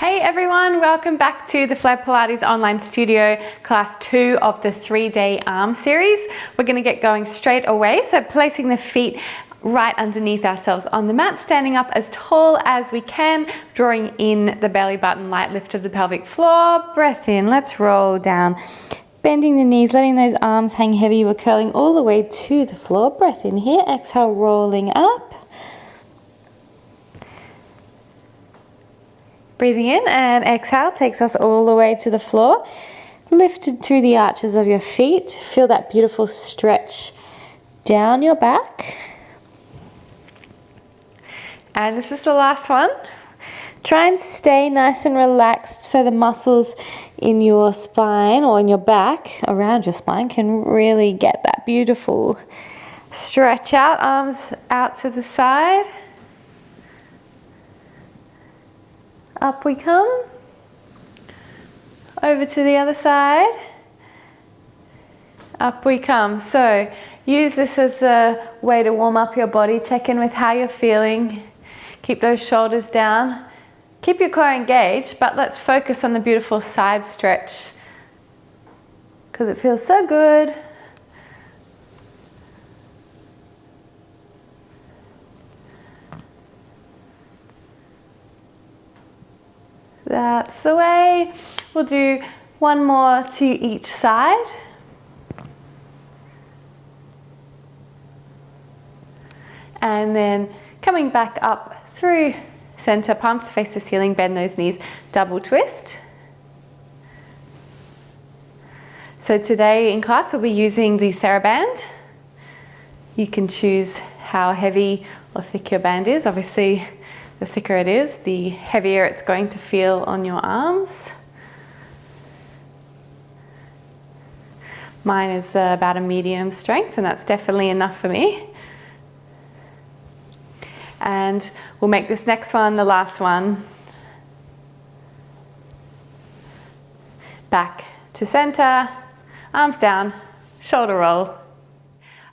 Hey everyone, welcome back to the Flair Pilates Online Studio Class 2 of the 3-day arm series. We're going to get going straight away. So placing the feet right underneath ourselves on the mat, standing up as tall as we can, drawing in the belly button, light lift of the pelvic floor, breath in, let's roll down. Bending the knees, letting those arms hang heavy. We're curling all the way to the floor. Breath in here, exhale, rolling up. Breathing in and exhale takes us all the way to the floor. Lifted through the arches of your feet. Feel that beautiful stretch down your back. And this is the last one. Try and stay nice and relaxed so the muscles in your spine or in your back, around your spine, can really get that beautiful stretch out. Arms out to the side. Up we come. Over to the other side. Up we come. So use this as a way to warm up your body. Check in with how you're feeling. Keep those shoulders down. Keep your core engaged, but let's focus on the beautiful side stretch because it feels so good. That's the way. We'll do one more to each side. And then coming back up through center, palms face the ceiling, bend those knees, double twist. So today in class we'll be using the TheraBand. You can choose how heavy or thick your band is. Obviously, the thicker it is, the heavier it's going to feel on your arms. Mine is about a medium strength, and that's definitely enough for me. And we'll make this next one the last one. Back to center, arms down, shoulder roll.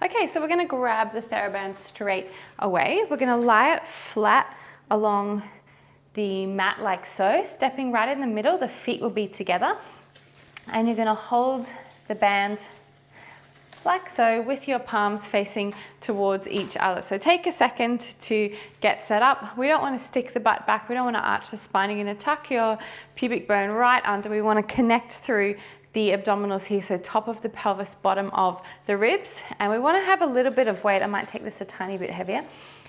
Okay, so we're going to grab the TheraBand straight away. We're going to lie it flat along the mat like so, stepping right in the middle. The feet will be together, and you're going to hold the band like so with your palms facing towards each other. So take a second to get set up. We don't want to stick the butt back. We don't want to arch the spine. You're going to tuck your pubic bone right under. We want to connect through the abdominals here, so top of the pelvis, bottom of the ribs. And we want to have a little bit of weight. I might take this a tiny bit heavier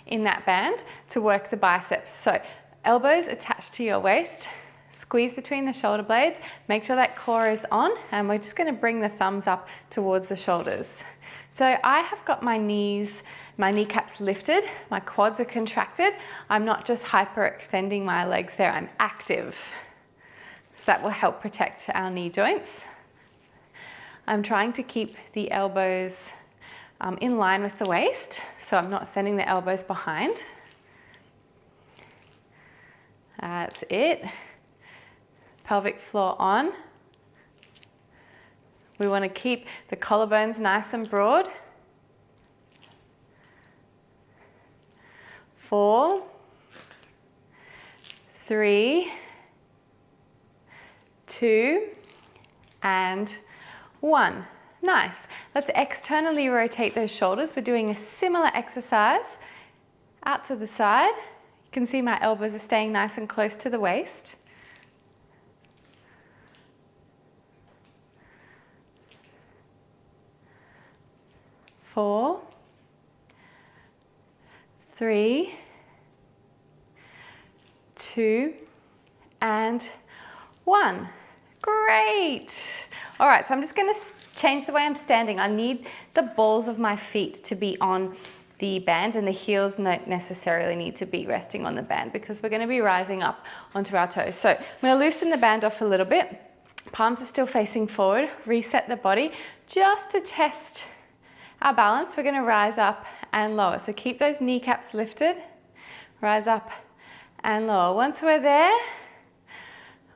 in that band to work the biceps. So elbows attached to your waist, squeeze between the shoulder blades, make sure that core is on, and we're just going to bring the thumbs up towards the shoulders. So I have got my knees, my kneecaps lifted, my quads are contracted. I'm not just hyperextending my legs there, I'm active. So that will help protect our knee joints. I'm trying to keep the elbows in line with the waist, so I'm not sending the elbows behind. That's it. Pelvic floor on. We want to keep the collarbones nice and broad. 4, 3, 2, and 1. Nice. Let's externally rotate those shoulders. We're doing a similar exercise out to the side. You can see my elbows are staying nice and close to the waist. 4, 3, 2, and 1. Great. All right, so I'm just going to change the way I'm standing. I need the balls of my feet to be on the band, and the heels don't necessarily need to be resting on the band because we're going to be rising up onto our toes. So I'm going to loosen the band off a little bit. Palms are still facing forward. Reset the body just to test our balance. We're going to rise up and lower. So keep those kneecaps lifted. Rise up and lower. Once we're there,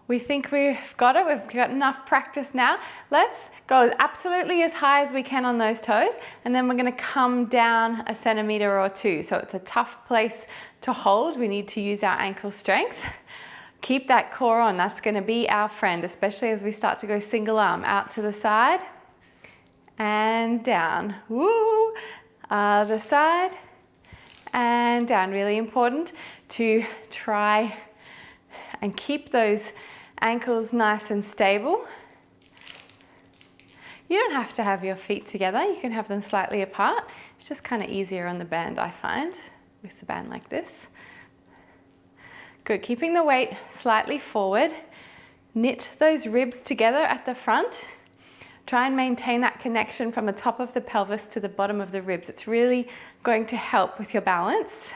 we think we've got it. We've got enough practice now. Let's go absolutely as high as we can on those toes, and then we're going to come down a centimeter or two. So it's a tough place to hold. We need to use our ankle strength. Keep that core on. That's going to be our friend, especially as we start to go single arm. Out to the side and down. Woo! Other side and down. Really important to try and keep those ankles nice and stable. You don't have to have your feet together. You can have them slightly apart. It's just kind of easier on the band, I find, with the band like this. Good, keeping the weight slightly forward. Knit those ribs together at the front. Try and maintain that connection from the top of the pelvis to the bottom of the ribs. It's really going to help with your balance.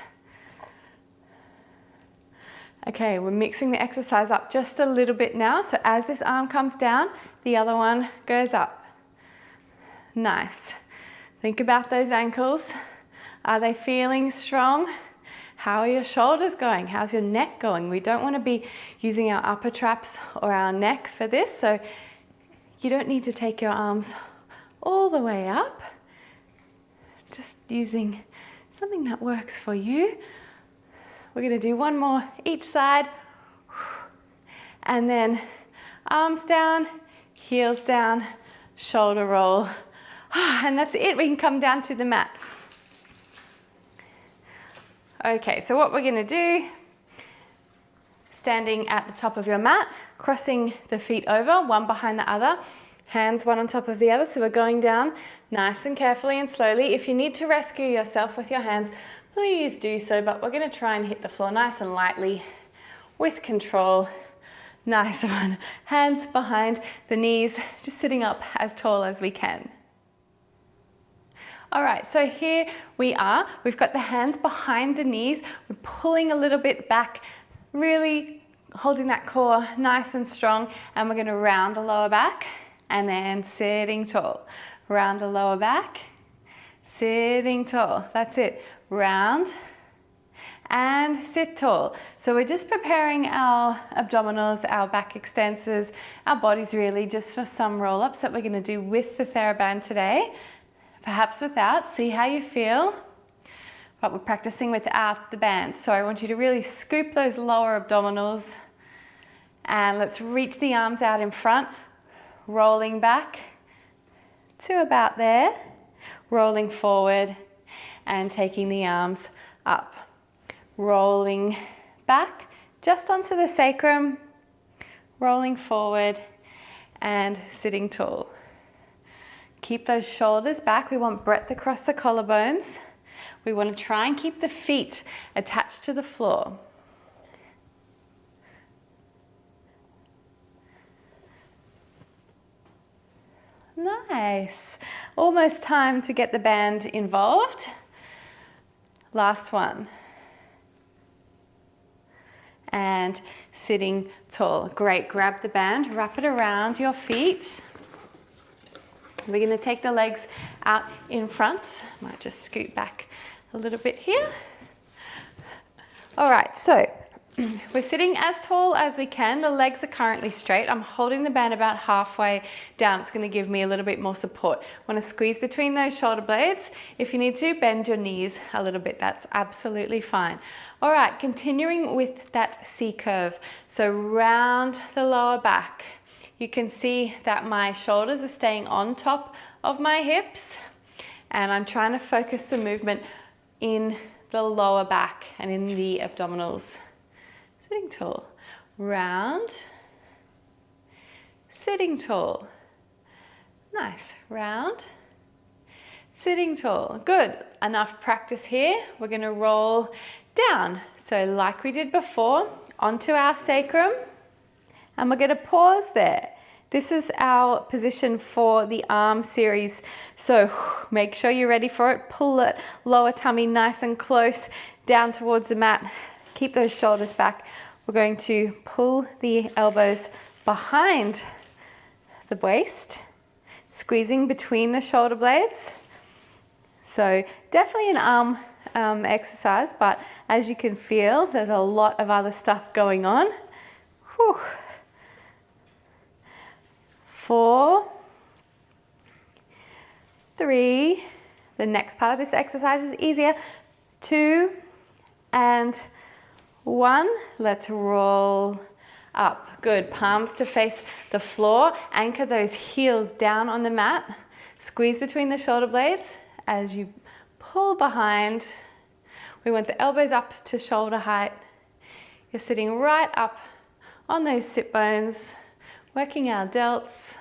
Okay, we're mixing the exercise up just a little bit now. So as this arm comes down, the other one goes up. Nice. Think about those ankles. Are they feeling strong? How are your shoulders going? How's your neck going? We don't want to be using our upper traps or our neck for this, so you don't need to take your arms all the way up. Just using something that works for you. We're going to do one more each side. And then arms down, heels down, shoulder roll. And that's it. We can come down to the mat. Okay, so what we're going to do, standing at the top of your mat, crossing the feet over, one behind the other, hands one on top of the other. So we're going down nice and carefully and slowly. If you need to rescue yourself with your hands, please do so, but we're going to try and hit the floor nice and lightly with control. Nice one. Hands behind the knees, just sitting up as tall as we can. All right, so here we are. We've got the hands behind the knees. We're pulling a little bit back, really holding that core nice and strong. And we're going to round the lower back and then sitting tall. Round the lower back, sitting tall. That's it. Round and sit tall. So we're just preparing our abdominals, our back extensors, our bodies really just for some roll-ups that we're going to do with the TheraBand today. Perhaps without, see how you feel. But we're practicing without the band. So I want you to really scoop those lower abdominals and let's reach the arms out in front, rolling back to about there, rolling forward and taking the arms up. Rolling back just onto the sacrum, rolling forward and sitting tall. Keep those shoulders back. We want breadth across the collarbones. We want to try and keep the feet attached to the floor. Nice. Almost time to get the band involved. Last one. And sitting tall. Great. Grab the band, wrap it around your feet. We're going to take the legs out in front. Might just scoot back a little bit here. All right, so we're sitting as tall as we can. The legs are currently straight. I'm holding the band about halfway down. It's going to give me a little bit more support. Want to squeeze between those shoulder blades. If you need to, bend your knees a little bit. That's absolutely fine. All right, continuing with that C curve. So round the lower back. You can see that my shoulders are staying on top of my hips and I'm trying to focus the movement in the lower back and in the abdominals. Sitting tall. Round. Sitting tall. Nice. Round. Sitting tall. Good. Enough practice here. We're going to roll down. So like we did before, onto our sacrum. And we're going to pause there. This is our position for the arm series. So make sure you're ready for it. Pull that lower tummy nice and close down towards the mat. Keep those shoulders back. We're going to pull the elbows behind the waist, squeezing between the shoulder blades. So definitely an arm exercise, but as you can feel, there's a lot of other stuff going on. Whew. 4, 3, the next part of this exercise is easier, 2 and 1. Let's roll up. Good, palms to face the floor. Anchor those heels down on the mat. Squeeze between the shoulder blades as you pull behind. We want the elbows up to shoulder height. You're sitting right up on those sit bones, working our delts.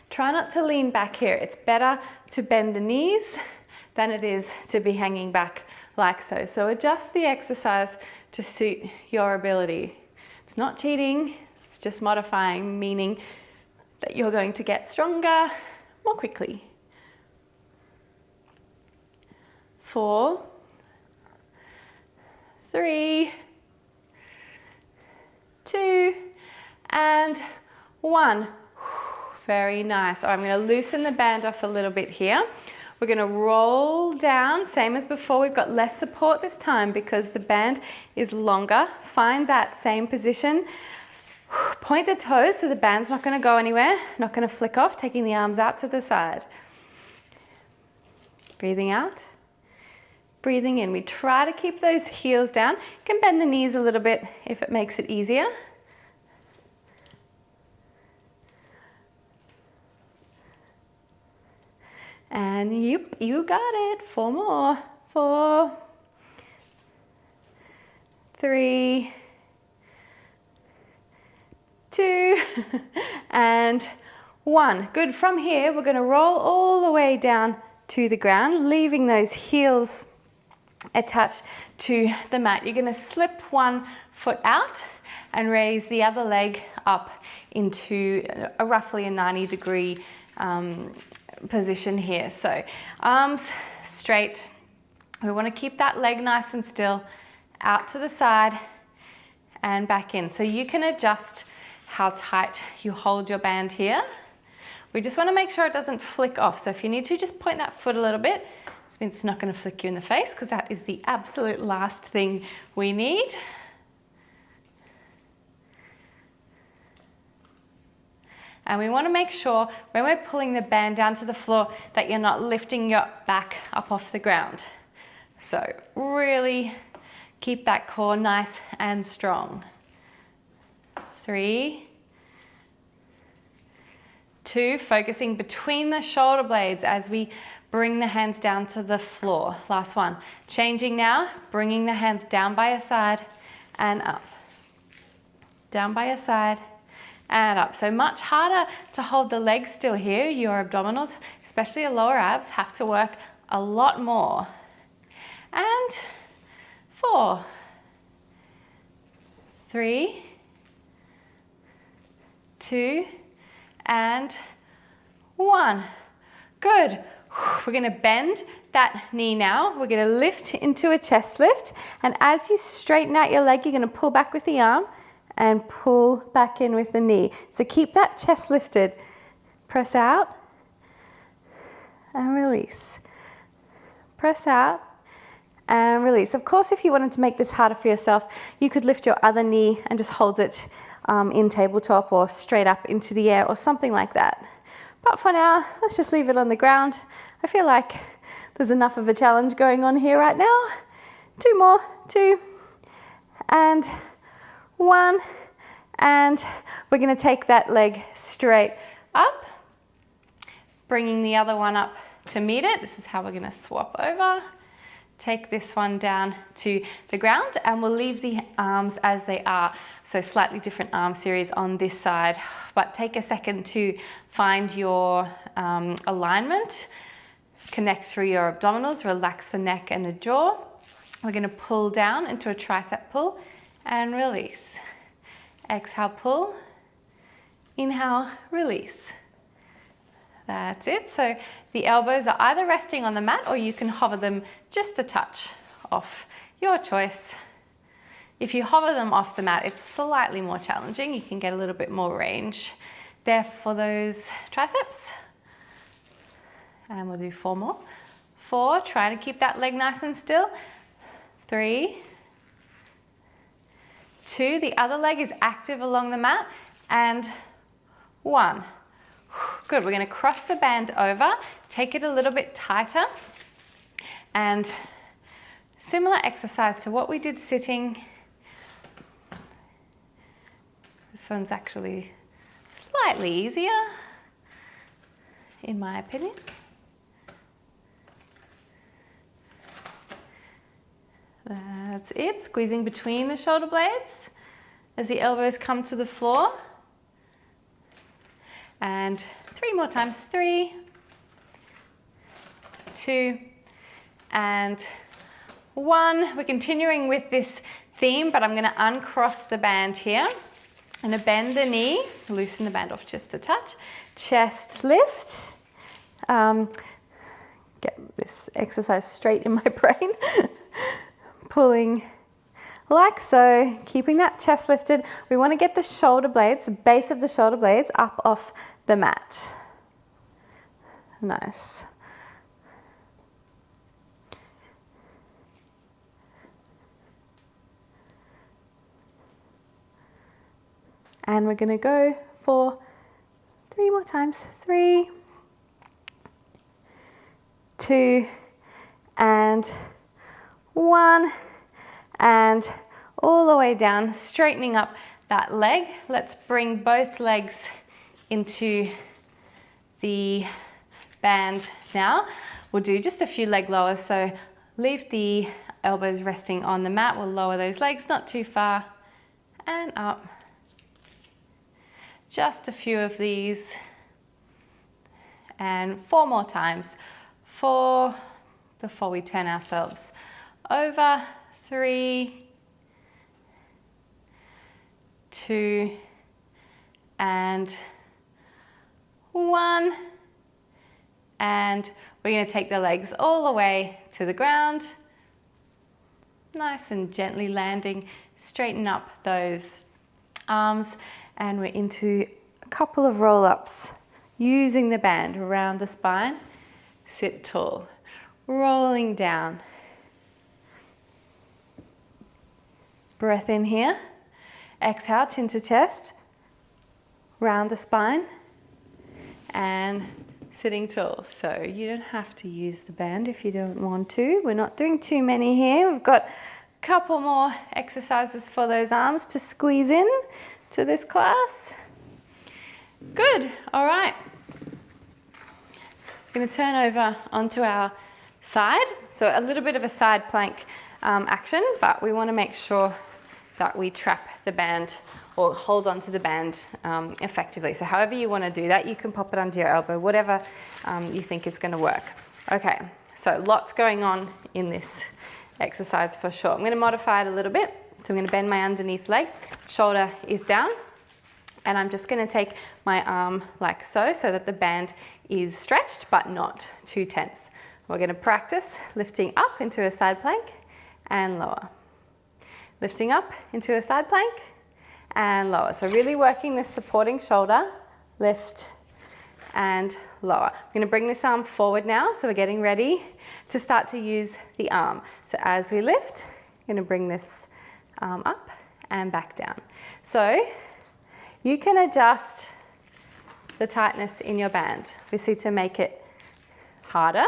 Try not to lean back here. It's better to bend the knees than it is to be hanging back like so. So adjust the exercise to suit your ability. It's not cheating, it's just modifying, meaning that you're going to get stronger more quickly. 4, 3, 2, and 1. Very nice. I'm going to loosen the band off a little bit here. We're going to roll down, same as before. We've got less support this time because the band is longer. Find that same position. Point the toes so the band's not going to go anywhere, not going to flick off, taking the arms out to the side. Breathing out, breathing in. We try to keep those heels down. You can bend the knees a little bit if it makes it easier. And yep, you got it. 4 more. 4, 3, 2, and 1. Good. From here, we're going to roll all the way down to the ground, leaving those heels attached to the mat. You're going to slip one foot out and raise the other leg up into roughly a 90-degree position here. So arms straight. We want to keep that leg nice and still, out to the side and back in. So you can adjust how tight you hold your band here. We just want to make sure it doesn't flick off. So if you need to, just point that foot a little bit. This means it's not going to flick you in the face because that is the absolute last thing we need. And we want to make sure when we're pulling the band down to the floor that you're not lifting your back up off the ground. So really keep that core nice and strong. 3, 2, focusing between the shoulder blades as we bring the hands down to the floor. Last one. Changing now, bringing the hands down by your side and up. Down by your side and up. So much harder to hold the legs still here. Your abdominals, especially your lower abs, have to work a lot more. And 4, 3, 2, and 1. Good. We're going to bend that knee now. We're going to lift into a chest lift. And as you straighten out your leg, you're going to pull back with the arm and pull back in with the knee. So keep that chest lifted. Press out and release. Press out and release. Of course, if you wanted to make this harder for yourself, you could lift your other knee and just hold it in tabletop or straight up into the air or something like that. But for now, let's just leave it on the ground. I feel like there's enough of a challenge going on here right now. 2 more, 2, and 1. And we're going to take that leg straight up, bringing the other one up to meet it. This is how we're going to swap over. Take this one down to the ground and we'll leave the arms as they are. So slightly different arm series on this side, but take a second to find your alignment. Connect through your abdominals, relax the neck and the jaw. We're going to pull down into a tricep pull and release. Exhale, pull. Inhale, release. That's it. So the elbows are either resting on the mat or you can hover them just a touch off, your choice. If you hover them off the mat, it's slightly more challenging. You can get a little bit more range there for those triceps. And we'll do 4 more. 4, try to keep that leg nice and still. 3, 2, the other leg is active along the mat, and 1. Good, we're going to cross the band over, take it a little bit tighter, and similar exercise to what we did sitting. This one's actually slightly easier, in my opinion. That's it, squeezing between the shoulder blades as the elbows come to the floor. And 3 more times, 3, 2, and 1. We're continuing with this theme, but I'm going to uncross the band here. I'm going to bend the knee, loosen the band off just a touch. Chest lift. Get this exercise straight in my brain. Pulling like so, keeping that chest lifted. We want to get the shoulder blades, the base of the shoulder blades, up off the mat. Nice. And we're going to go for 3 more times. 3, 2, and 1. And all the way down, straightening up that leg. Let's bring both legs into the band now. We'll do just a few leg lowers, so leave the elbows resting on the mat. We'll lower those legs not too far and up. Just a few of these. And 4 more times. 4 before we turn ourselves over. 3, 2, and 1. And we're going to take the legs all the way to the ground. Nice and gently landing. Straighten up those arms. And we're into a couple of roll-ups using the band around the spine. Sit tall. Rolling down. Breath in here. Exhale, chin to chest. Round the spine. And sitting tall. So you don't have to use the band if you don't want to. We're not doing too many here. We've got a couple more exercises for those arms to squeeze in to this class. Good. All right. We're going to turn over onto our side. So a little bit of a side plank action, but we want to make sure that we trap the band or hold onto the band effectively. So however you want to do that, you can pop it under your elbow, whatever you think is going to work. Okay, so lots going on in this exercise for sure. I'm going to modify it a little bit. So I'm going to bend my underneath leg, shoulder is down, and I'm just going to take my arm like so, so that the band is stretched but not too tense. We're going to practice lifting up into a side plank and lower. Lifting up into a side plank and lower. So really working this supporting shoulder, lift and lower. I'm going to bring this arm forward now, so we're getting ready to start to use the arm. So as we lift, I'm going to bring this arm up and back down. So you can adjust the tightness in your band. Obviously, to make it harder,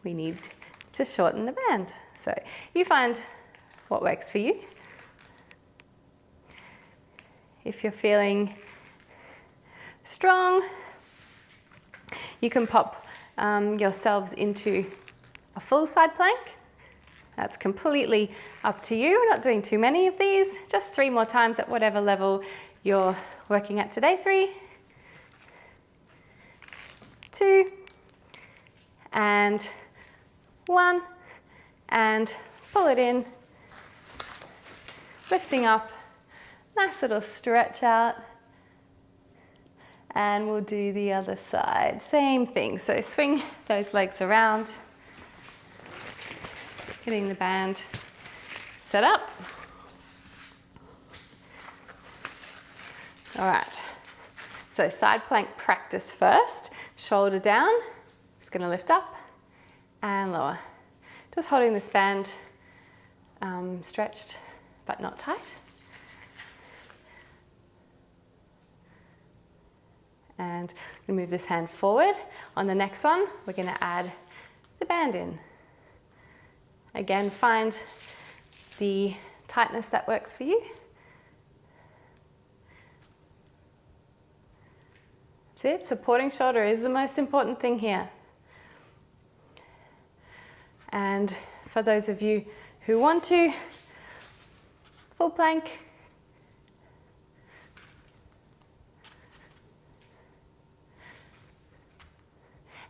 we need to shorten the band. So you find what works for you. If you're feeling strong, you can pop yourselves into a full side plank. That's completely up to you. We're not doing too many of these, just 3 more times at whatever level you're working at today. 3, 2, and 1, and pull it in, lifting up, nice little stretch out, and we'll do the other side. Same thing, so swing those legs around, getting the band set up. All right, so side plank practice first, shoulder down, it's gonna lift up and lower. Just holding this band stretched but not tight. And I'm gonna move this hand forward. On the next one, we're gonna add the band in. Again, find the tightness that works for you. That's it. Supporting shoulder is the most important thing here. And for those of you who want to, full plank.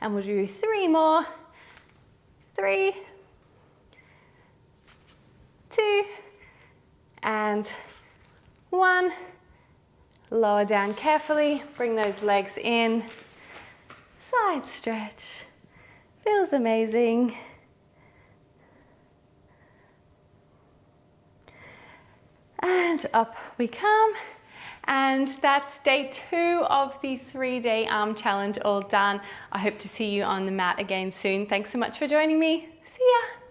And we'll do 3 more. 3, 2, and 1. Lower down carefully, bring those legs in. Side stretch. Feels amazing. And up we come. And that's day 2 of the 3-day arm challenge all done. I hope to see you on the mat again soon. Thanks so much for joining me. See ya.